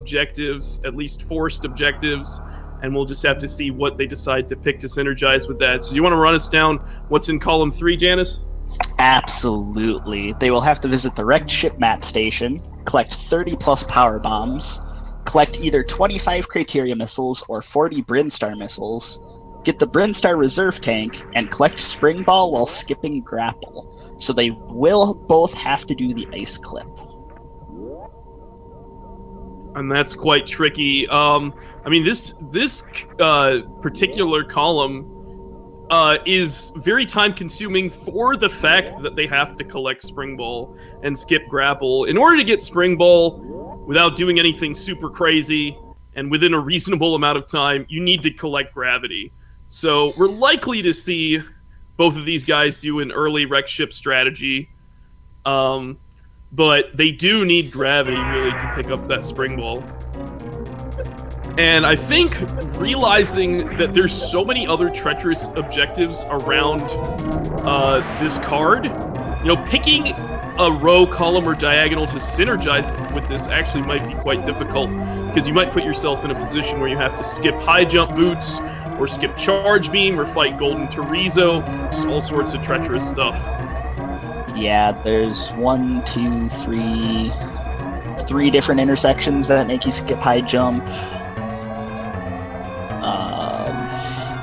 objectives, at least forced objectives, and we'll just have to see what they decide to pick to synergize with that. So do you want to run us down what's in column 3, Janice? Absolutely. They will have to visit the wrecked ship map station, collect 30 plus power bombs, collect either 25 criteria missiles or 40 Brinstar missiles, get the Brinstar reserve tank, and collect Spring Ball while skipping Grapple. So they will both have to do the ice clip. And that's quite tricky. I mean, this particular column is very time-consuming for the fact that they have to collect Spring Ball and skip Grapple. In order to get Spring Ball without doing anything super crazy and within a reasonable amount of time, you need to collect Gravity. So we're likely to see both of these guys do an early wreck ship strategy. But they do need Gravity, really, to pick up that Spring Ball. And I think realizing that there's so many other treacherous objectives around this card, you know, picking a row, column, or diagonal to synergize with this actually might be quite difficult, because you might put yourself in a position where you have to skip high jump boots, or skip charge beam, or fight Golden Chorizo, just all sorts of treacherous stuff. Yeah, there's 1, 2, 3 different intersections that make you skip high jump.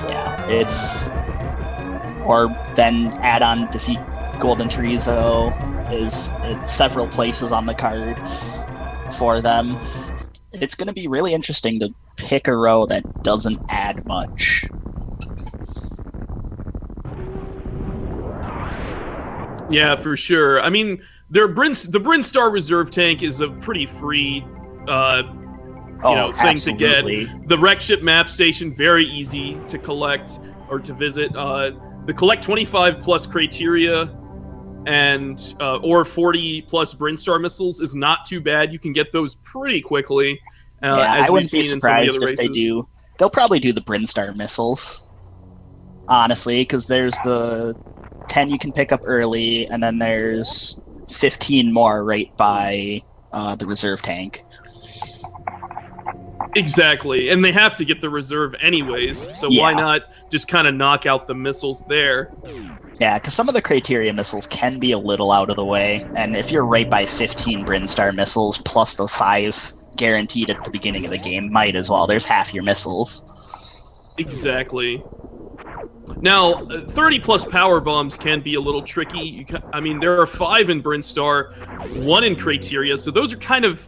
Yeah, it's... Or then add on defeat Golden Chorizo is several places on the card for them. It's going to be really interesting to pick a row that doesn't add much. Yeah, for sure. I mean, the Brinstar reserve tank is a pretty free, thing to get. The wreck ship map station, very easy to collect or to visit. The collect 25 plus criteria and or 40 plus Brinstar missiles is not too bad. You can get those pretty quickly. I wouldn't be surprised if they do. They'll probably do the Brinstar missiles, honestly, because there's the 10 you can pick up early, and then there's 15 more right by the reserve tank. Exactly, and they have to get the reserve anyways, so why not just kind of knock out the missiles there? Yeah, because some of the criteria missiles can be a little out of the way, and if you're right by 15 Brinstar missiles plus the 5 guaranteed at the beginning of the game, might as well. There's half your missiles. Exactly. Now, 30 plus power bombs can be a little tricky. I mean, there are 5 in Brinstar, 1 in criteria, so those are kind of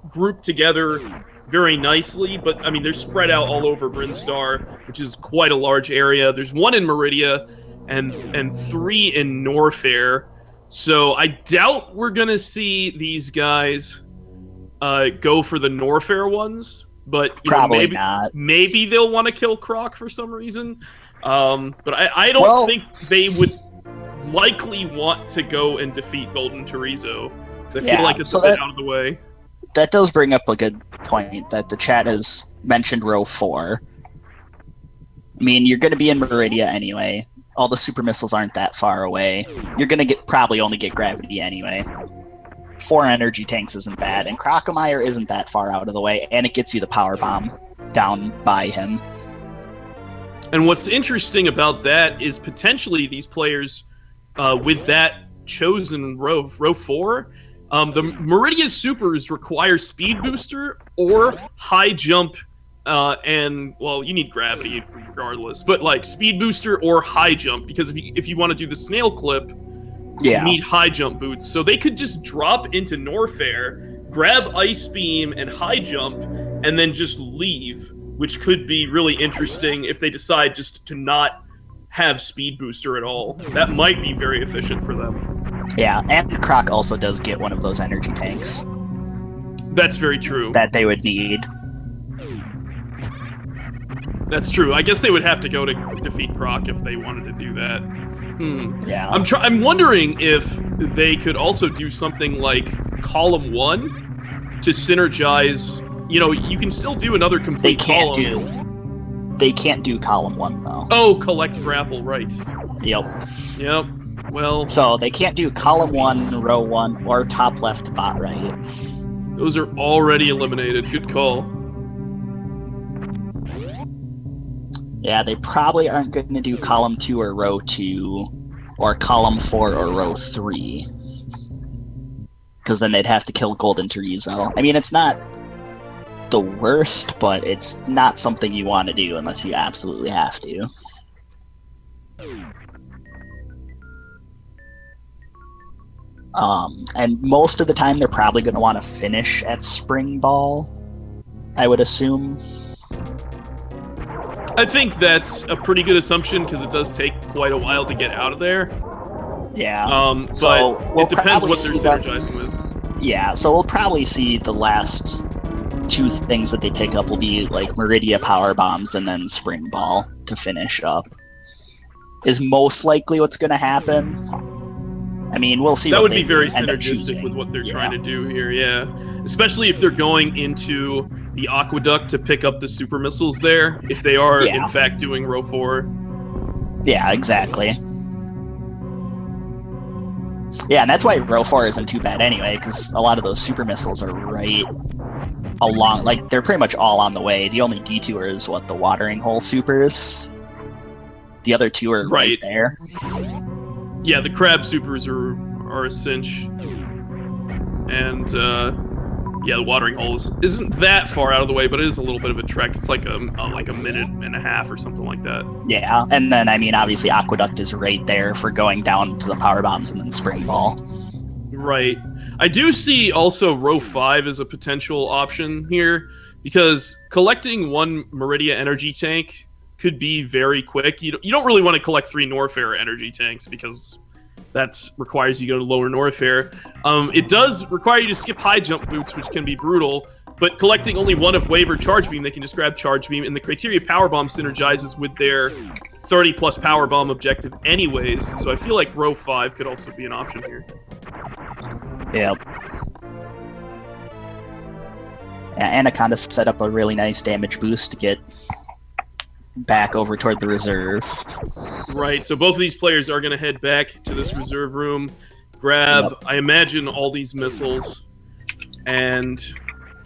grouped together very nicely, but I mean, they're spread out all over Brinstar, which is quite a large area. There's 1 in Meridia and 3 in Norfair, so I doubt we're gonna see these guys go for the Norfair ones, but probably not. Maybe they'll want to kill Croc for some reason. But I don't think they would likely want to go and defeat Golden Chorizo, because I feel like it's a bit out of the way. That does bring up a good point that the chat has mentioned row 4. I mean, you're going to be in Meridia anyway. All the super missiles aren't that far away. You're going to probably only get Gravity anyway. 4 energy tanks isn't bad, and Crocomire isn't that far out of the way, and it gets you the power bomb down by him. And what's interesting about that is potentially these players, with that chosen row 4, the Meridia Supers require Speed Booster or High Jump, and, well, you need Gravity regardless, but, like, Speed Booster or High Jump, because if you want to do the Snail Clip, you need High Jump boots. So they could just drop into Norfair, grab Ice Beam and High Jump, and then just leave, which could be really interesting if they decide just to not have Speed Booster at all. That might be very efficient for them. Yeah, and Croc also does get one of those energy tanks. That's very true. That they would need. That's true. I guess they would have to go to defeat Croc if they wanted to do that. Yeah. I'm wondering if they could also do something like Column 1 to synergize. You know, you can still do another complete column. They can't do Column 1, though. Oh, collect Grapple, right. Yep. Well... So they can't do Column 1, Row 1, or top left, bot right. Those are already eliminated. Good call. Yeah, they probably aren't going to do column 2 or row 2, or column 4 or row 3. Because then they'd have to kill Golden Chorizo. I mean, it's not the worst, but it's not something you want to do unless you absolutely have to. And most of the time, they're probably going to want to finish at Spring Ball, I would assume. I think that's a pretty good assumption because it does take quite a while to get out of there. Yeah. But so it depends what they're synergizing with. Yeah, so we'll probably see the last 2 things that they pick up will be like Meridia Power Bombs and then Spring Ball to finish up. Is most likely what's going to happen. I mean, we'll see. That what would they be very end up synergistic choosing. with what they're trying to do here, yeah. Especially if they're going into the Aqueduct to pick up the super missiles there, if they are, in fact, doing row 4. Yeah, exactly. Yeah, and that's why row 4 isn't too bad anyway, because a lot of those super missiles are right along, like, they're pretty much all on the way. The only detour is, what, the watering hole supers? The other 2 are right there. Yeah, the crab supers are a cinch. And, yeah, the watering holes isn't that far out of the way, but it is a little bit of a trek. It's like a minute and a half or something like that. Yeah, and then, I mean, obviously Aqueduct is right there for going down to the power bombs and then Spring Ball. Right. I do see also row 5 as a potential option here, because collecting 1 Meridia energy tank could be very quick. You don't really want to collect 3 Norfair energy tanks, because that requires you to go to lower Norfair. It does require you to skip high jump boots, which can be brutal, but collecting only 1 of Wave or Charge Beam, they can just grab Charge Beam, and the Criteria Power Bomb synergizes with their 30-plus Power Bomb objective anyways, so I feel like row 5 could also be an option here. Yep. Yeah, Anaconda set up a really nice damage boost to get back over toward the reserve. Right, so both of these players are going to head back to this reserve room, grab, I imagine, all these missiles, and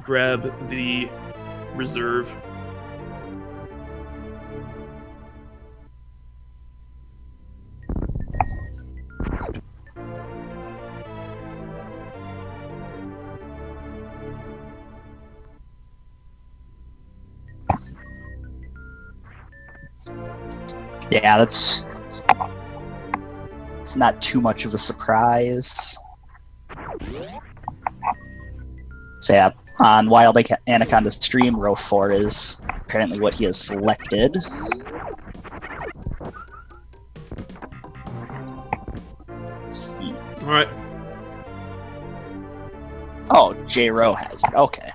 grab the reserve. Yeah, it's not too much of a surprise. So yeah, on WildAnaconda's stream, row 4 is apparently what he has selected. Let's see. Alright. Oh, J-Ro has it. Okay.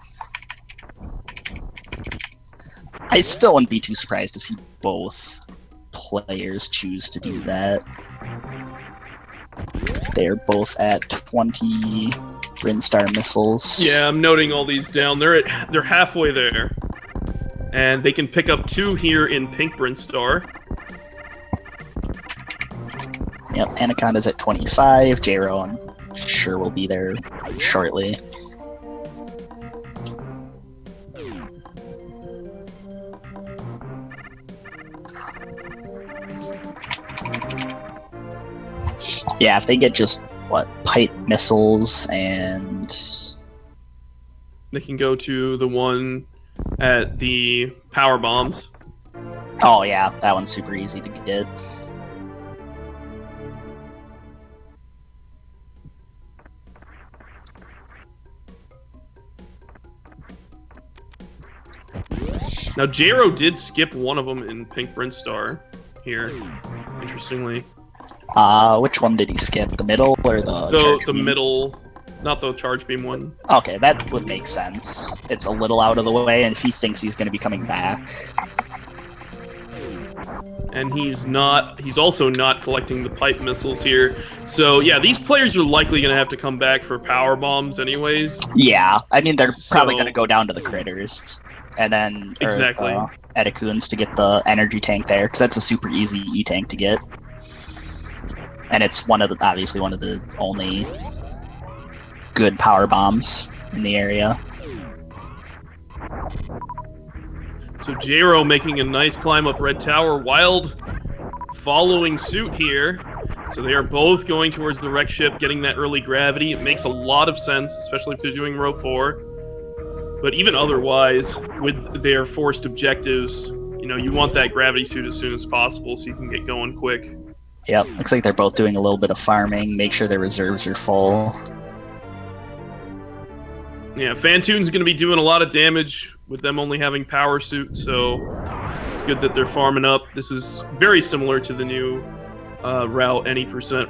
I still wouldn't be too surprised to see both players choose to do that. They're both at 20 Brinstar missiles. Yeah, I'm noting all these down. They're halfway there. And they can pick up 2 here in Pink Brinstar. Yep, Anaconda's at 25. J-Ro, I'm sure will be there shortly. Yeah, if they get just, what, pipe missiles and... They can go to the one at the power bombs. Oh yeah, that one's super easy to get. Now, J-Ro did skip one of them in Pink Brinstar here, interestingly. Which one did he skip? The middle or the middle, not the charge beam one. Okay, that would make sense. It's a little out of the way, and if he thinks he's going to be coming back. And he's also not collecting the pipe missiles here. So, yeah, these players are likely going to have to come back for power bombs anyways. Yeah, I mean, they're probably going to go down to the critters. And then Etacoons to get the energy tank there, because that's a super easy E-tank to get. And it's obviously one of the only good power bombs in the area. So Jro making a nice climb up Red Tower. Wild following suit here. So they are both going towards the wreck ship, getting that early gravity. It makes a lot of sense, especially if they're doing row 4. But even otherwise, with their forced objectives, you know, you want that gravity suit as soon as possible so you can get going quick. Yep, looks like they're both doing a little bit of farming, make sure their reserves are full. Yeah, Phantoon's going to be doing a lot of damage with them only having power suit, so it's good that they're farming up. This is very similar to the new route, any percent.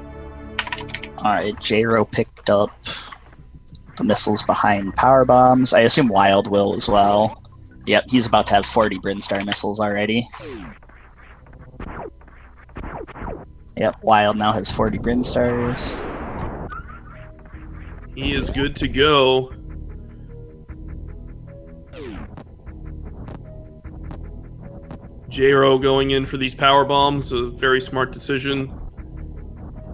Alright, Jro picked up the missiles behind power bombs. I assume Wild will as well. Yep, he's about to have 40 Brinstar missiles already. Yep, Wild now has 40 Brinstars. He is good to go. Jro going in for these power bombs, a very smart decision.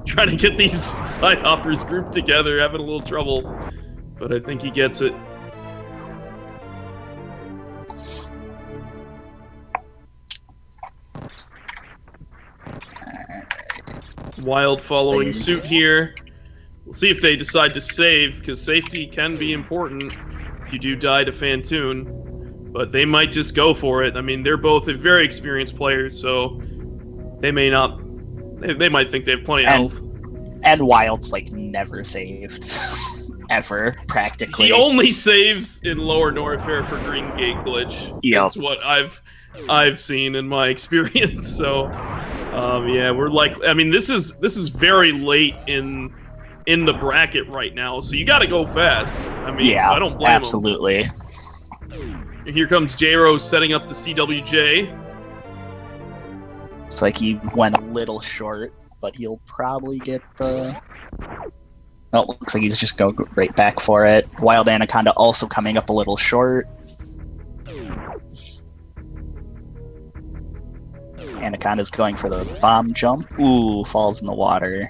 Trying to get these side hoppers grouped together, having a little trouble, but I think he gets it. Wild following suit here. We'll see if they decide to save, because safety can be important if you do die to Phantoon. But they might just go for it. I mean, they're both very experienced players, so they may not. They might think they have plenty of health. And Wild's like never saved, ever practically. He only saves in Lower Norfair for Green Gate glitch. Yep. That's what I've seen in my experience. So, yeah, we're like. I mean, this is very late in the bracket right now, so you got to go fast. I mean, yeah, so I don't blame absolutely. him. Here comes Jro setting up the CWJ. It's like he went a little short, but he'll probably get the... Oh, looks like he's just going right back for it. Wild Anaconda also coming up a little short. Anaconda's going for the bomb jump. Ooh, falls in the water.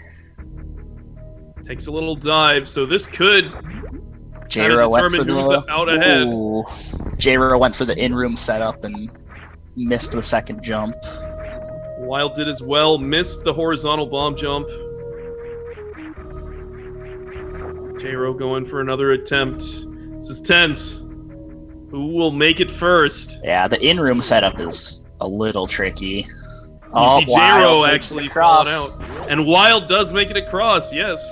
Takes a little dive, so this could... Jro went for who's out ahead. Ooh. Jro went for the in-room setup and missed the second jump. Wild did as well, missed the horizontal bomb jump. Jro going for another attempt. This is tense. Who will make it first? Yeah, the in-room setup is a little tricky. You see Jro actually falling out. And Wild does make it across, yes.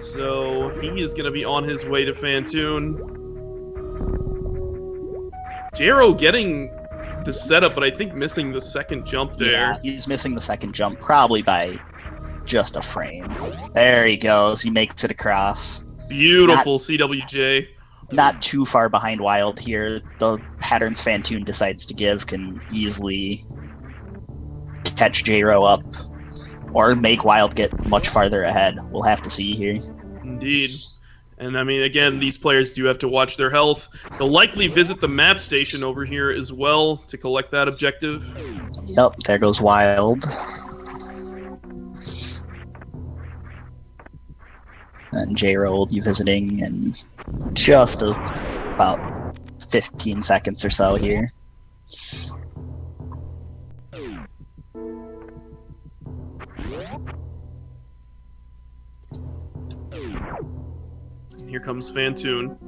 So he is going to be on his way to Phantoon. Jro getting the setup, but I think missing the second jump there. Yeah, he's missing the second jump, probably by just a frame. There he goes. He makes it across. Beautiful CWJ. Not too far behind Wild here. The patterns Phantoon decides to give can easily catch Jro up or make Wild get much farther ahead. We'll have to see here. Indeed. And I mean, again, these players do have to watch their health. They'll likely visit the map station over here as well to collect that objective. Yep, there goes Wild. And Jro will be visiting in just about 15 seconds or so here. Here comes Phantoon.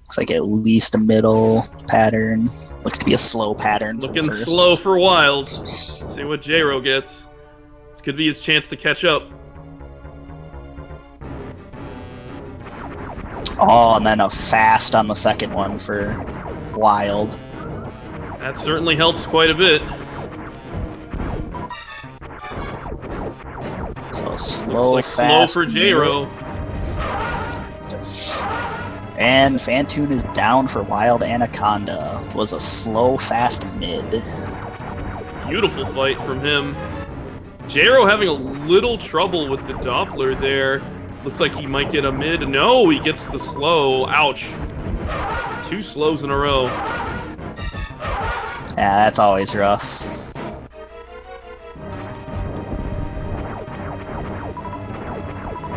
Looks like at least a middle pattern. Looks to be a slow pattern. Looking slow for Wild. Let's see what Jro gets. This could be his chance to catch up. Oh, and then a fast on the second one for Wild. That certainly helps quite a bit. So slow, looks like fast, slow for Jro. And Phantoon is down for Wild Anaconda. Was a slow, fast mid. Beautiful fight from him. Jro having a little trouble with the Doppler there. Looks like he might get a mid. No, he gets the slow. Ouch. 2 slows in a row. Yeah, that's always rough.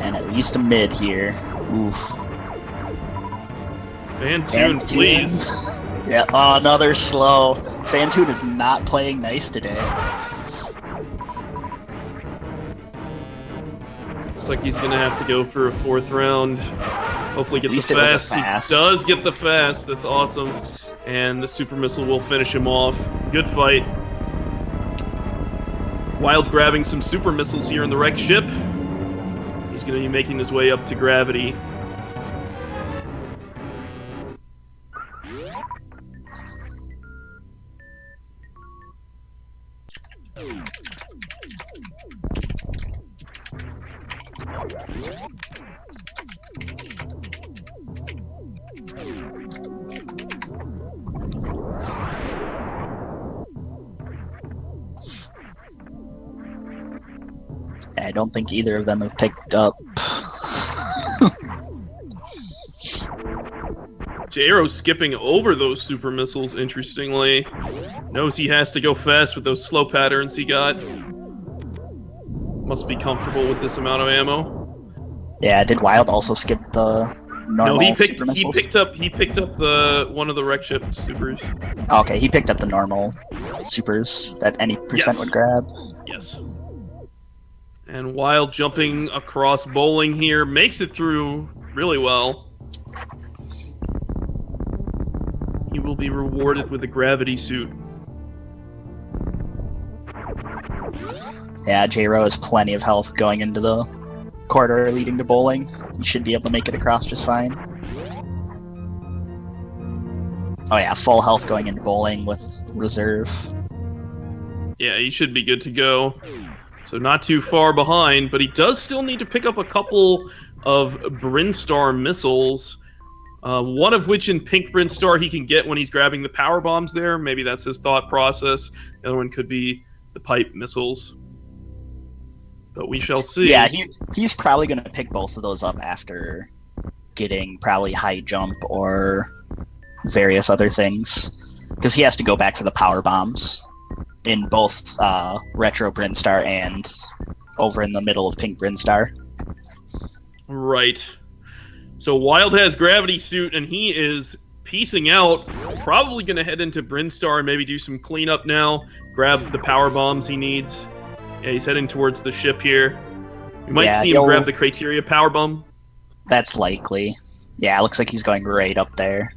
And at least a mid here. Oof. Phantoon, please. Yeah, oh, another slow. Phantoon is not playing nice today. Looks like he's gonna have to go for a 4th round. Hopefully gets the fast. He does get the fast. That's awesome. And the super missile will finish him off. Good fight. Wild grabbing some super missiles here in the wreck ship. He's going to be making his way up to gravity. I don't think either of them have picked up. Jero skipping over those super missiles, interestingly. Knows he has to go fast with those slow patterns he got. Must be comfortable with this amount of ammo. Yeah, did Wild also skip the normal? No, he picked up the one of the wreck ship supers. Okay, he picked up the normal supers that any percent would grab. Yes. And Wild jumping across bowling here makes it through really well. He will be rewarded with a gravity suit. Yeah, J-Ro has plenty of health going into the corridor leading to bowling. He should be able to make it across just fine. Oh yeah, full health going into bowling with reserve. Yeah, he should be good to go. So not too far behind, but he does still need to pick up a couple of Brinstar missiles. One of which in Pink Brinstar he can get when he's grabbing the power bombs there. Maybe that's his thought process. The other one could be the pipe missiles. But we shall see. Yeah, he's probably going to pick both of those up after getting probably high jump or various other things. Because he has to go back for the power bombs in both Retro Brinstar and over in the middle of Pink Brinstar. Right. So Wild has gravity suit, and he is piecing out. Probably going to head into Brinstar and maybe do some cleanup now. Grab the power bombs he needs. Yeah, he's heading towards the ship here. We might see him grab the Criteria power bomb. That's likely. Yeah, it looks like he's going right up there.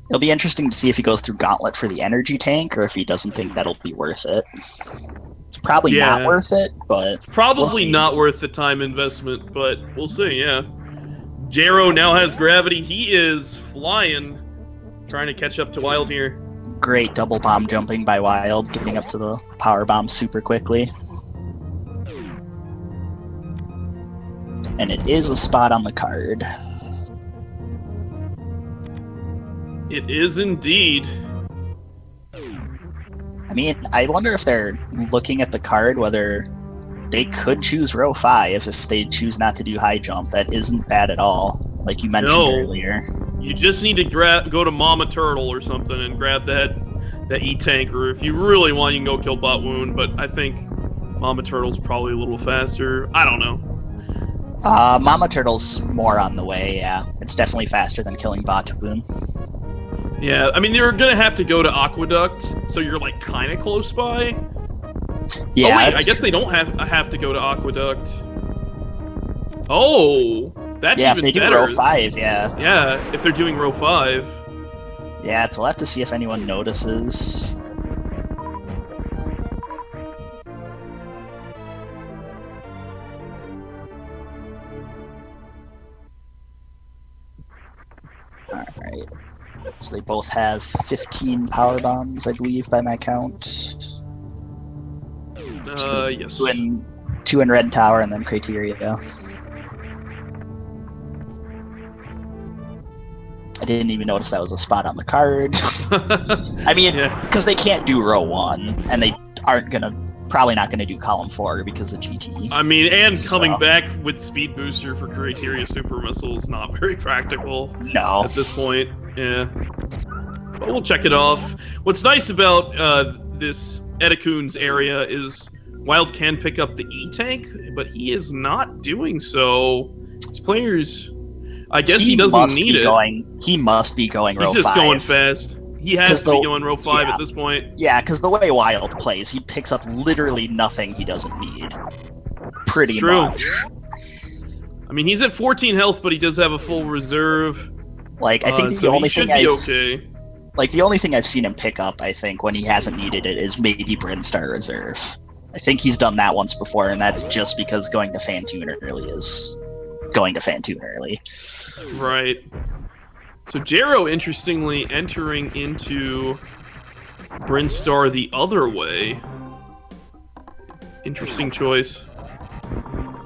It'll be interesting to see if he goes through Gauntlet for the energy tank, or if he doesn't think that'll be worth it. It's probably not worth it, but it's probably not worth the time investment, but we'll see, yeah. Jero now has gravity. He is flying, trying to catch up to Wild here. Great double bomb jumping by Wild, getting up to the power bomb super quickly. And it is a spot on the card. It is indeed. I mean, I wonder if they're looking at the card whether they could choose row 5 if they choose not to do high jump. That isn't bad at all, like you mentioned earlier. You just need to go to Mama Turtle or something and grab that E-tank, or if you really want, you can go kill Bot Wound, but I think Mama Turtle's probably a little faster. I don't know. Mama Turtle's more on the way, yeah. It's definitely faster than killing Bot Wound. Yeah, I mean, they're gonna have to go to Aqueduct, so you're like kind of close by. Yeah. Oh wait, I guess they don't have to go to Aqueduct. Oh, that's even if they better. Do row 5, yeah. Yeah, if they're doing row 5. Yeah, so we'll have to see if anyone notices. Alright. So they both have 15 power bombs, I believe, by my count. Yes. Two in Red Tower and then Criteria. I didn't even notice that was a spot on the card. I mean, because they can't do row 1, and they aren't probably not gonna do column 4 because of GT. I mean, and coming back with speed booster for Criteria super missiles not very practical. No. At this point, yeah. But we'll check it off. What's nice about this Edacoon's area is Wild can pick up the E-Tank, but he is not doing so. His players, I guess he doesn't need it. He must be going row 5. He's just going fast. He has to be going row 5 at this point. Yeah, because the way Wild plays, he picks up literally nothing he doesn't need. Pretty much. I mean, he's at 14 health, but he does have a full reserve. Like, I think the only thing okay. Like, the only thing I've seen him pick up, I think, when he hasn't needed it is maybe Brinstar Reserve. I think he's done that once before, and that's just because going to Phantoon early is going to Phantoon early. Right. So Jero, interestingly, entering into Brinstar the other way. Interesting choice.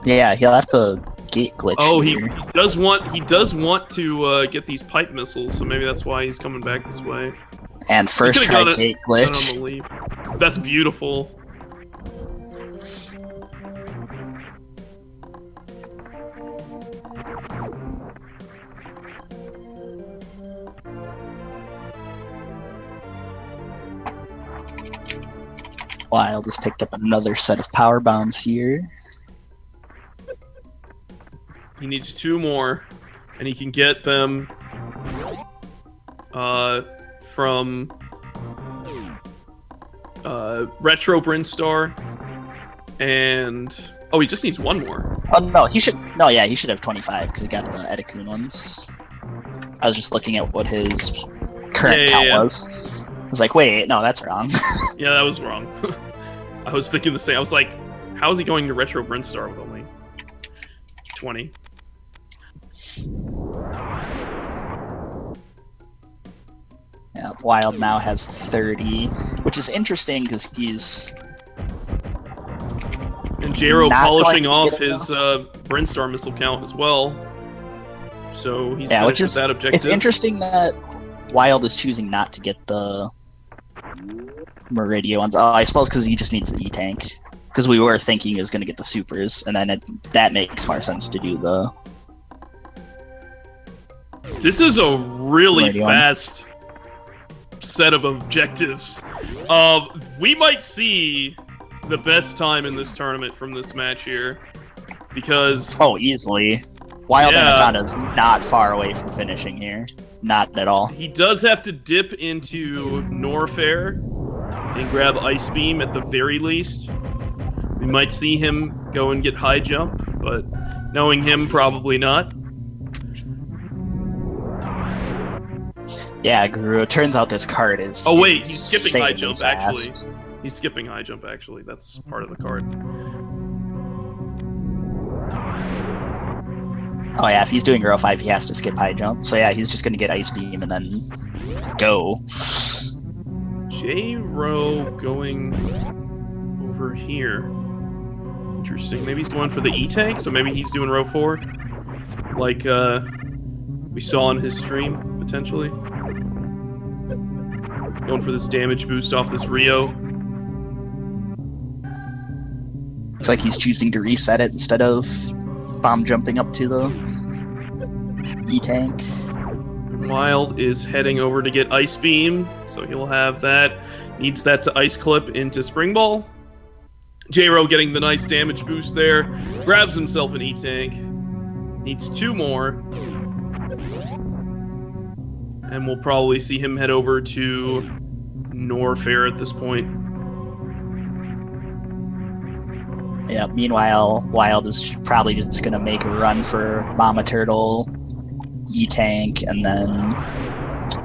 Yeah, he'll have to gate glitch. Oh, he does want to get these pipe missiles, so maybe that's why he's coming back this way. And first try gate glitch. That's beautiful. Wild has picked up another set of power bombs here. He needs 2 more, and he can get them from Retro Brinstar, and he just needs 1 more. Oh no, he should. No, yeah, he should have 25 because he got the Edacoon ones. I was just looking at what his current count was. I was like, wait, no, that's wrong. Yeah, that was wrong. I was thinking the same. I was like, how is he going to Retro Brinstar with only 20? Yeah, Wild now has 30, which is interesting because he's... And Jero polishing off his Brinstar missile count as well. So he's finished with that objective. It's interesting that Wild is choosing not to get the Meridia ones. Oh, I suppose because he just needs the E-Tank. Because we were thinking he was going to get the supers, and then that makes more sense to do the... This is a really fast set of objectives. We might see the best time in this tournament from this match here. Because... Oh, easily. WildAnaconda's not far away from finishing here. Not at all. He does have to dip into Norfair and grab Ice Beam at the very least. We might see him go and get High Jump, but knowing him, probably not. Yeah, Guru. It turns out this card is... Oh wait, he's skipping High Jump, actually. He's skipping High Jump, actually. That's part of the card. Oh yeah, if he's doing row 5, he has to skip High Jump. So yeah, he's just going to get Ice Beam and then go. J-Row going over here. Interesting. Maybe he's going for the E-Tank, so maybe he's doing row 4. Like we saw on his stream, potentially. Going for this damage boost off this Rio. Looks like he's choosing to reset it instead of bomb jumping up to the E-Tank. Wild is heading over to get Ice Beam, so he'll have that. Needs that to Ice Clip into Spring Ball. J-Row getting the nice damage boost there. Grabs himself an E-Tank. Needs 2 more. And we'll probably see him head over to Norfair at this point. Yeah, meanwhile, Wild is probably just going to make a run for Mama Turtle, E-Tank, and then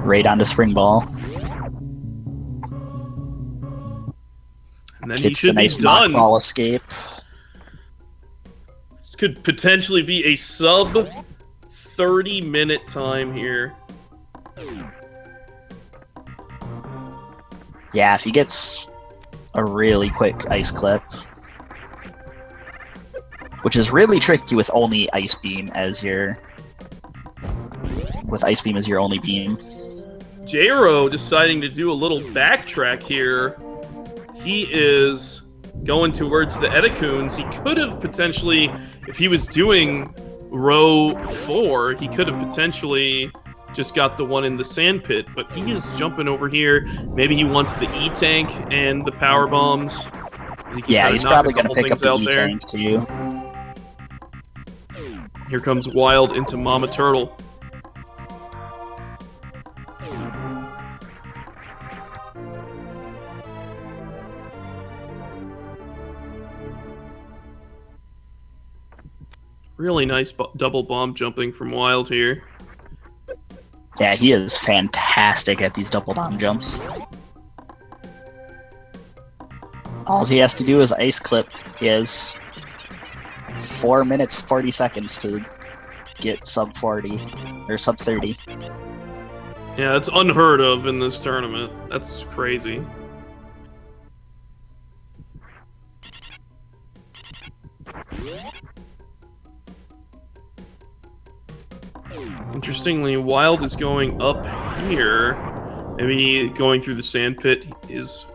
raid onto Spring Ball. And then he should be done. Ball escape. This could potentially be a sub 30-minute time here. Yeah, if he gets a really quick Ice Clip, which is really tricky with only Ice Beam as your... With Ice Beam as your only beam. J-Row deciding to do a little backtrack here. He is going towards the Edacoons. He could have potentially, if he was doing row 4, he could have potentially just got the one in the sand pit, but he is jumping over here. Maybe he wants the E-Tank and the power bombs. Yeah, he's probably going to pick up the E-Tank too. Here comes Wild into Mama Turtle. Really nice double bomb jumping from Wild here. Yeah, he is fantastic at these double bomb jumps. All he has to do is ice clip. He has 4 minutes 40 seconds to get sub 40 or sub 30. Yeah, that's unheard of in this tournament. That's crazy. Interestingly, Wild is going up here. Maybe going through the sand pit is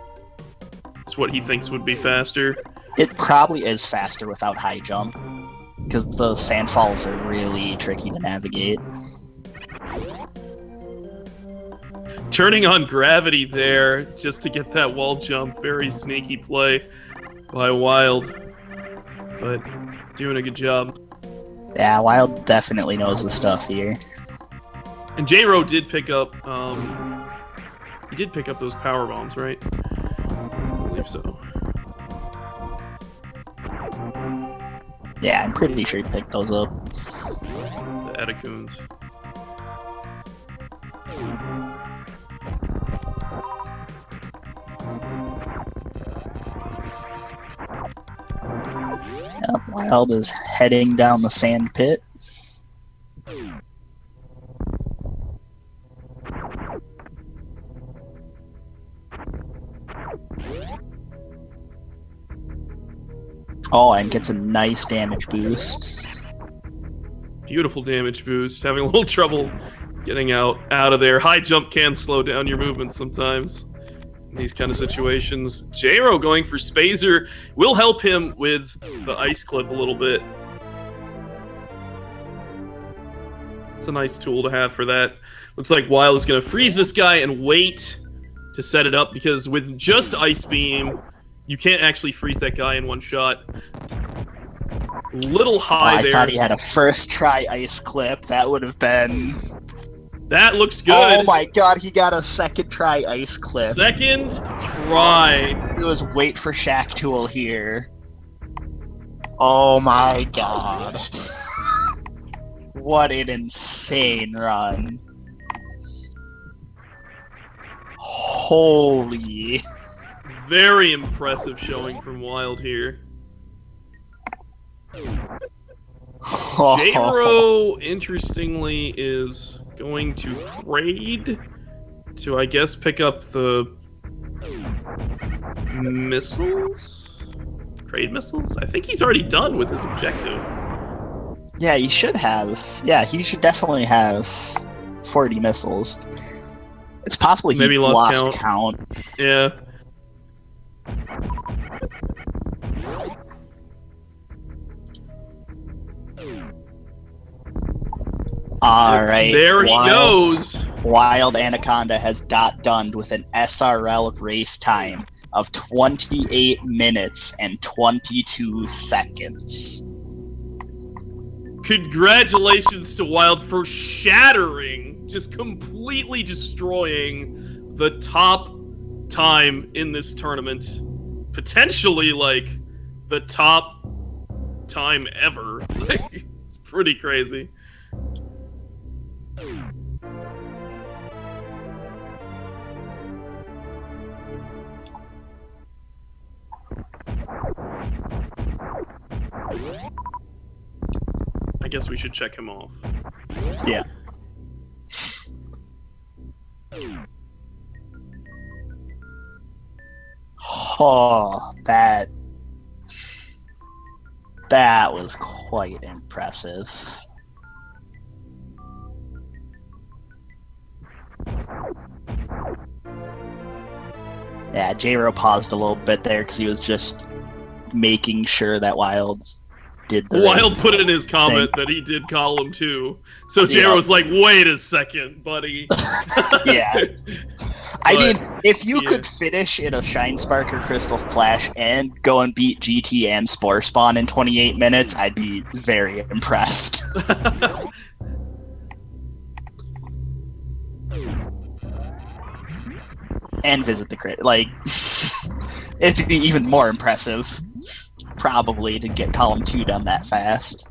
what he thinks would be faster. It probably is faster without high jump, because the sand falls are really tricky to navigate. Turning on gravity there just to get that wall jump. Very sneaky play by Wild, but doing a good job. Yeah, Wild definitely knows the stuff here. And J-Ro did pick up, he did pick up those power bombs, right? I believe so. Yeah, I'm pretty sure he picked those up. The Anaconds. Yep, Wild is heading down the sand pit. Oh, and gets a nice damage boost. Beautiful damage boost. Having a little trouble getting out of there. High jump can slow down your movement sometimes in these kind of situations. J-Ro going for Spazer will help him with the ice clip a little bit. It's a nice tool to have for that. Looks like Wild is going to freeze this guy and wait to set it up, because with just Ice Beam, you can't actually freeze that guy in one shot. Little high there. I thought he had a first try ice clip. That would have been... That looks good. Oh my god, he got a second try ice clip. Second try. It was wait for Shack Tool here. Oh my god. What an insane run. Holy. Very impressive showing from Wild here. J-Ro, interestingly, is going to Kraid to, I guess, pick up the missiles? Kraid missiles? I think he's already done with his objective. Yeah, he should have. Yeah, he should definitely have 40 missiles. It's possible he lost count. Yeah. Alright. There he goes. Wild Anaconda has done with an SRL race time of 28 minutes and 22 seconds. Congratulations to Wild for shattering, just completely destroying the top time in this tournament. Potentially, like, the top time ever. It's pretty crazy. I guess we should check him off. Yeah. Oh, that was quite impressive. Yeah, J-Ro paused a little bit there because he was just making sure that Wild's did the Wild right put in his comment thing. that he did column 2. So J-Ro was like, wait a second, buddy. Yeah. I mean, if you yeah. could finish in a Shine Spark or Crystal Flash and go and beat GT and Spore Spawn in 28 minutes, I'd be very impressed. And visit the crit. Like, it'd be even more impressive, probably, to get column 2 done that fast.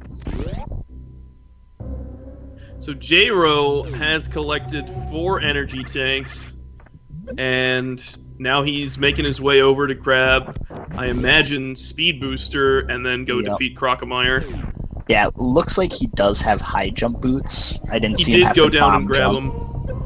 So J-Ro has collected 4 energy tanks, and now he's making his way over to grab, I imagine, Speed Booster, and then go defeat Crocomire. Yeah, looks like he does have high jump boots. I didn't see He him have did go the down bomb and grab jump. him.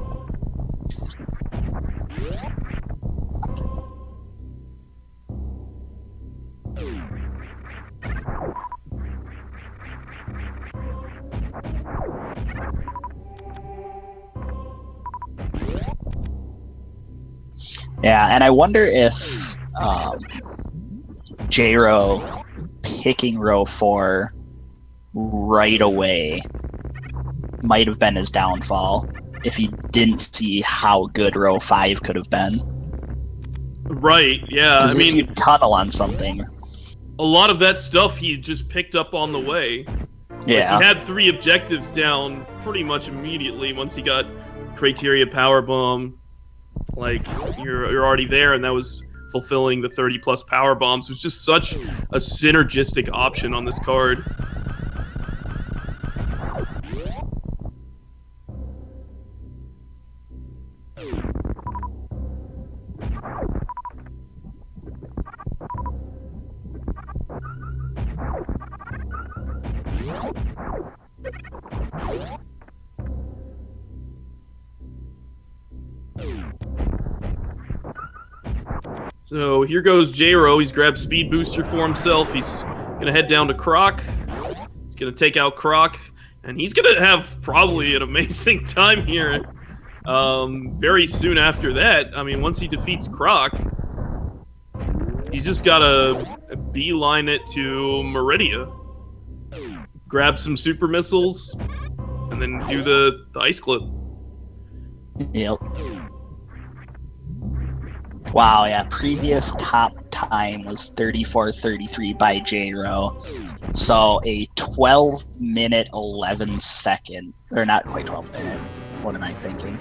Yeah, and I wonder if J-Ro picking row 4 right away might have been his downfall if he didn't see how good row 5 could have been. Right, yeah. I mean, you tunnel on something. A lot of that stuff he just picked up on the way. Yeah. Like, he had 3 objectives down pretty much immediately once he got Criteria Power Bomb. Like, you're already there, and that was fulfilling the 30+ power bombs. It was just such a synergistic option on this card. So here goes J-Ro. He's grabbed Speed Booster for himself. He's going to head down to Croc. He's going to take out Croc. And he's going to have probably an amazing time here. Very soon after that, I mean, once he defeats Croc, he's just got to beeline it to Meridia. Grab some super missiles, and then do the ice clip. Yep. Wow, yeah, previous top time was 34:33 by J-Ro. So a 12-minute, 11-second, or not quite 12-minute, what am I thinking?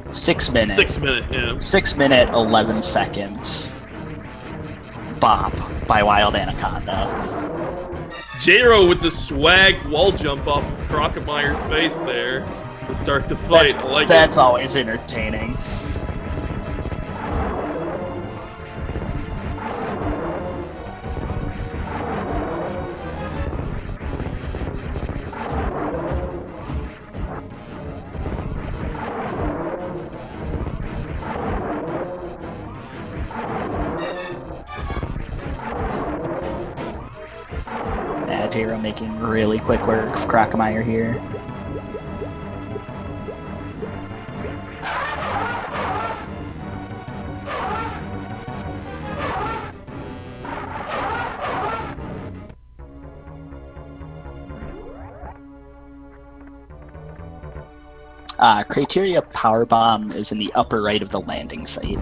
6-minute. 6-minute, yeah. 6-minute, 11 seconds bop by WildAnaconda. J-Ro with the swag wall jump off of Crocomire's face there to start the fight. That's always entertaining. J-Ro making really quick work of Crocomire here. Criteria Power Bomb is in the upper right of the landing site.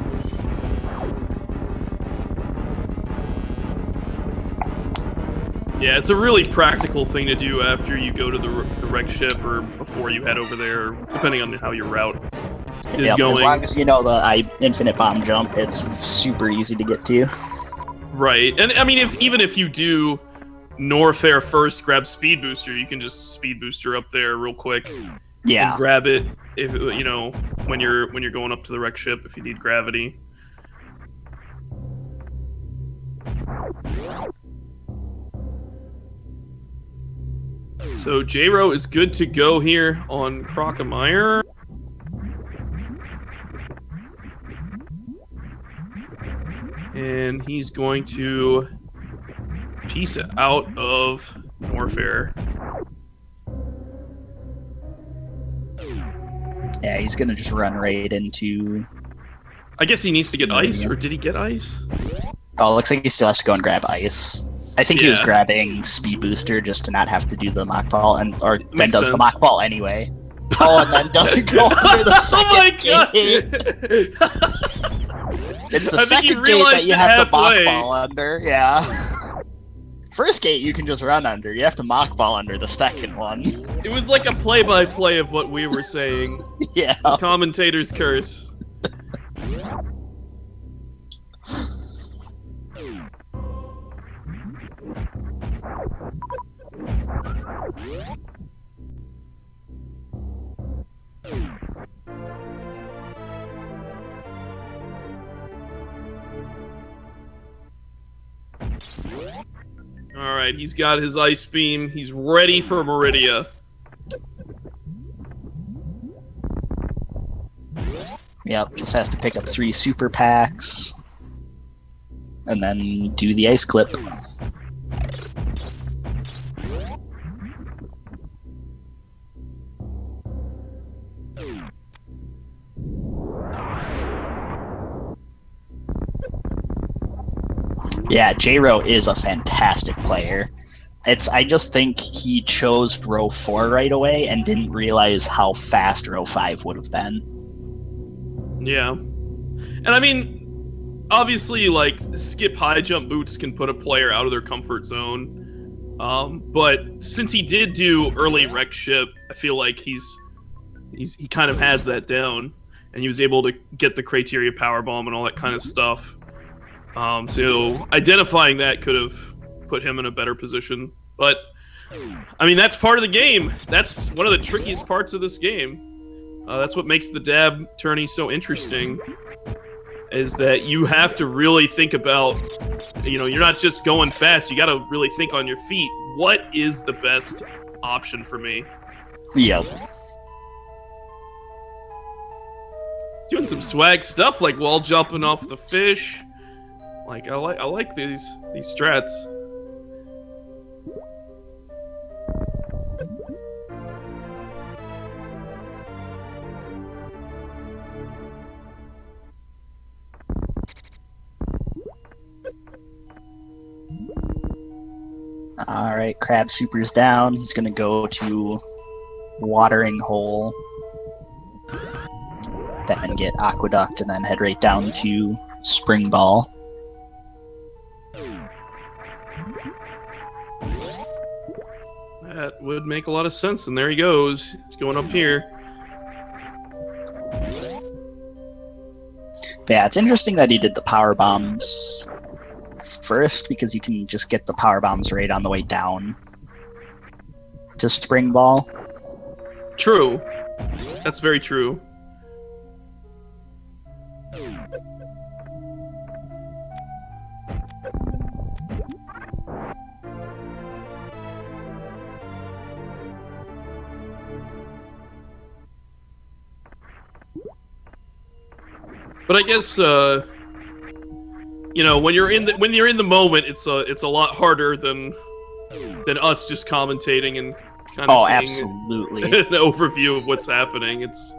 Yeah, it's a really practical thing to do after you go to the wreck ship or before you head over there, depending on how your route is going. As long as you know the infinite bomb jump, it's super easy to get to. Right, and I mean, even if you do Norfair first, grab Speed Booster, you can just Speed Booster up there real quick. Yeah. And grab it if you know when you're going up to the wreck ship if you need gravity. So J-Ro is good to go here on Crocomire. And he's going to piece out of Norfair. Yeah, he's gonna just run right into... I guess he needs to get ice, or did he get ice? Oh, looks like he still has to go and grab ice. I think he was Yeah. grabbing Speed Booster just to not have to do the mock ball, or then Makes does the sense. mock ball anyway. Oh, and then doesn't go under the Oh my second god! gate. It's the I think he second gate that realized you it have to mock halfway. ball under. Yeah. First gate you can just run under. You have to mock ball under the second one. It was like a play-by-play of what we were saying. Yeah. The commentator's curse. Alright, he's got his Ice Beam. He's ready for Meridia. Yep, just has to pick up 3 super packs. And then do the ice clip. Yeah, J-Ro is a fantastic player. I just think he chose row 4 right away and didn't realize how fast row 5 would have been. Yeah. And I mean, obviously, like, skip high jump boots can put a player out of their comfort zone. But since he did do early wreck ship, I feel like he kind of has that down. And he was able to get the criteria power bomb and all that kind of stuff. So identifying that could have put him in a better position. But, I mean, that's part of the game. That's one of the trickiest parts of this game. That's what makes the dab tourney so interesting, is that you have to really think about, you're not just going fast, you gotta really think on your feet. What is the best option for me? Yep. Doing some swag stuff, like wall jumping off the fish. Like, I like these strats. Alright, Crab Super's down. He's gonna go to Watering Hole. Then get Aqueduct, and then head right down to Spring Ball. That would make a lot of sense, and there he goes. He's going up here. Yeah, it's interesting that he did the power bombs first, because you can just get the power bombs right on the way down to Spring Ball. True. That's very true. But I guess when you're in the moment, it's a lot harder than us just commentating and kind of seeing absolutely an overview of what's happening. It's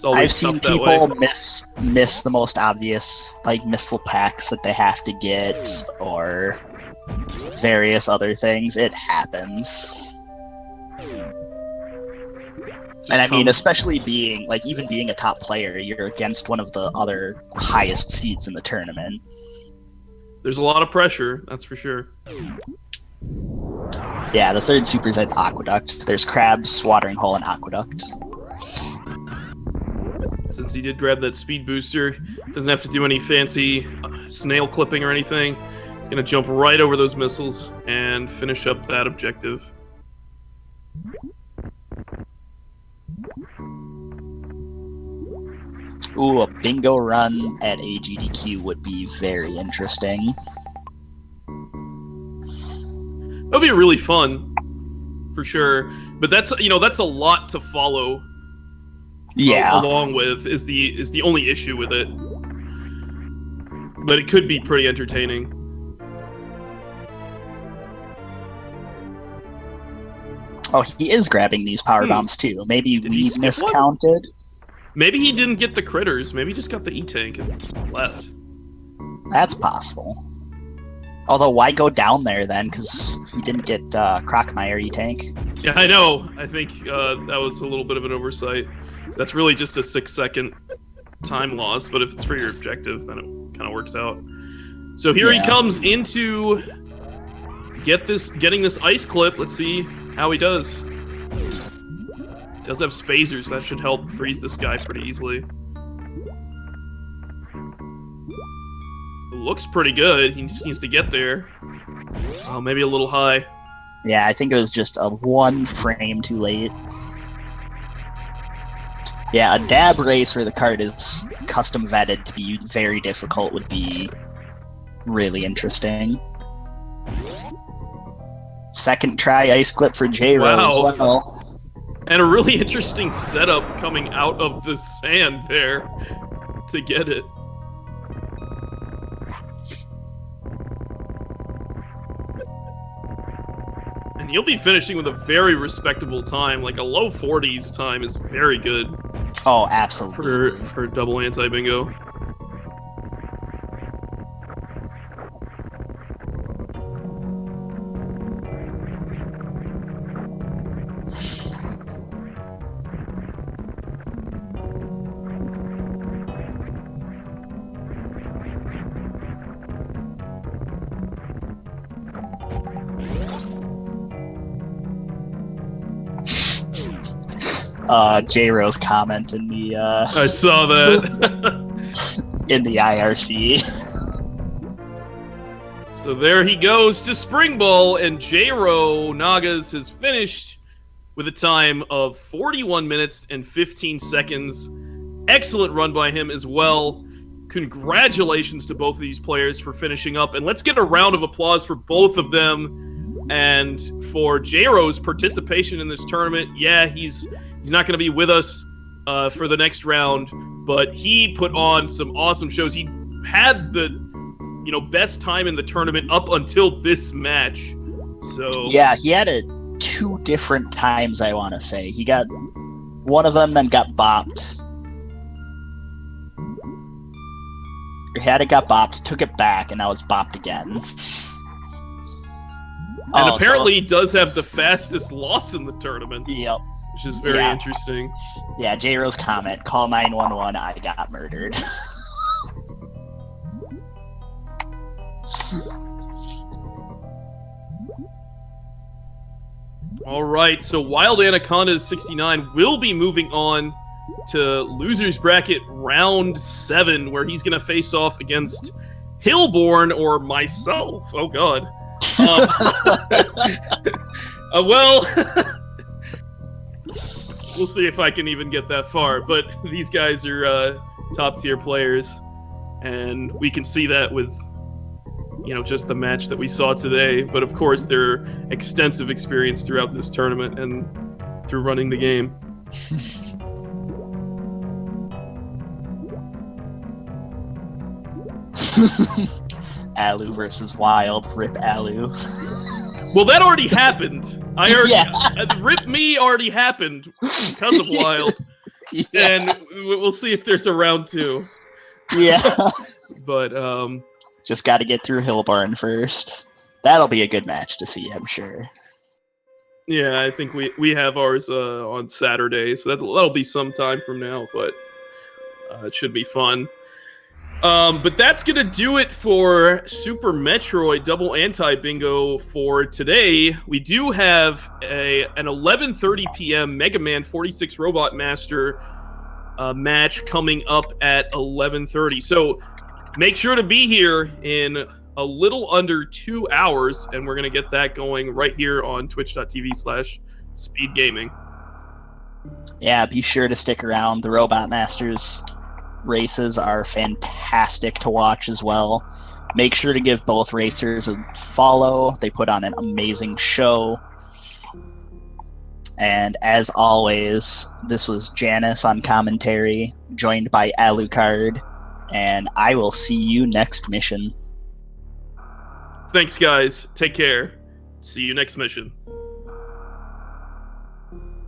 always I've seen tough that way. people miss the most obvious, like, missile packs that they have to get, or various other things. It happens. And I mean, especially being a top player, you're against one of the other highest seeds in the tournament. There's a lot of pressure, that's for sure. Yeah, the third super's at Aqueduct. There's Crabs, Watering Hole, and Aqueduct. Since he did grab that speed booster, doesn't have to do any fancy snail clipping or anything. He's gonna jump right over those missiles and finish up that objective. Ooh, a bingo run at AGDQ would be very interesting. That'll be really fun, for sure. But that's a lot to follow. Yeah. Along with is the only issue with it. But it could be pretty entertaining. Oh, he is grabbing these power bombs too. Maybe we miscounted. Maybe he didn't get the critters. Maybe he just got the E-Tank and left. That's possible. Although, why go down there then? Because he didn't get Crocmire E-Tank. Yeah, I know. I think that was a little bit of an oversight. So that's really just a 6-second time loss, but if it's for your objective, then it kind of works out. So here he comes into getting this ice clip. Let's see how he does. Does have spacers, that should help freeze this guy pretty easily. Looks pretty good. He just needs to get there. Oh, maybe a little high. Yeah, I think it was just a 1 frame too late. Yeah, a dab race where the card is custom vetted to be very difficult would be really interesting. Second try ice clip for J-Ro as well. And a really interesting setup coming out of the sand there to get it. And you'll be finishing with a very respectable time. Like a low 40s time is very good. Oh, absolutely. For double anti-bingo. J-Ro's comment in the I saw that. in the IRC. So there he goes to Spring Ball, and jronaggaz has finished with a time of 41 minutes and 15 seconds. Excellent run by him as well. Congratulations to both of these players for finishing up, and let's get a round of applause for both of them and for J-Ro's participation in this tournament. Yeah, he's not going to be with us for the next round, but he put on some awesome shows. He had the best time in the tournament up until this match. So yeah, he had it 2 different times, I want to say. He got one of them, then got bopped. He had it, got bopped, took it back, and now it's bopped again. And apparently he does have the fastest loss in the tournament. Yep. Which is very interesting. Yeah, J-Ro's comment, call 911, I got murdered. All right, so WildAnaconda69 will be moving on to Losers Bracket Round 7, where he's going to face off against Hillborn or myself. Oh, God. Well, we'll see if I can even get that far, but these guys are top-tier players, and we can see that with just the match that we saw today, but of course their extensive experience throughout this tournament and through running the game. Alu versus Wild. Rip Alu. Well, that already happened. Rip me already happened because of Wild. And we'll see if there's a round 2. Yeah. But just got to get through Hillborn first. That'll be a good match to see, I'm sure. Yeah, I think we have ours on Saturday, so that'll be some time from now, but it should be fun. But that's going to do it for Super Metroid Double Anti-Bingo for today. We do have an 11:30 p.m. Mega Man 46 Robot Master match coming up at 11:30. So make sure to be here in a little under 2 hours, and we're going to get that going right here on twitch.tv/speedgaming. Yeah, be sure to stick around. The Robot Masters races are fantastic to watch as well. Make sure to give both racers a follow. They put on an amazing show. And as always, this was Janice on commentary, joined by Alucard, and I will see you next mission. Thanks, guys. Take care. See you next mission.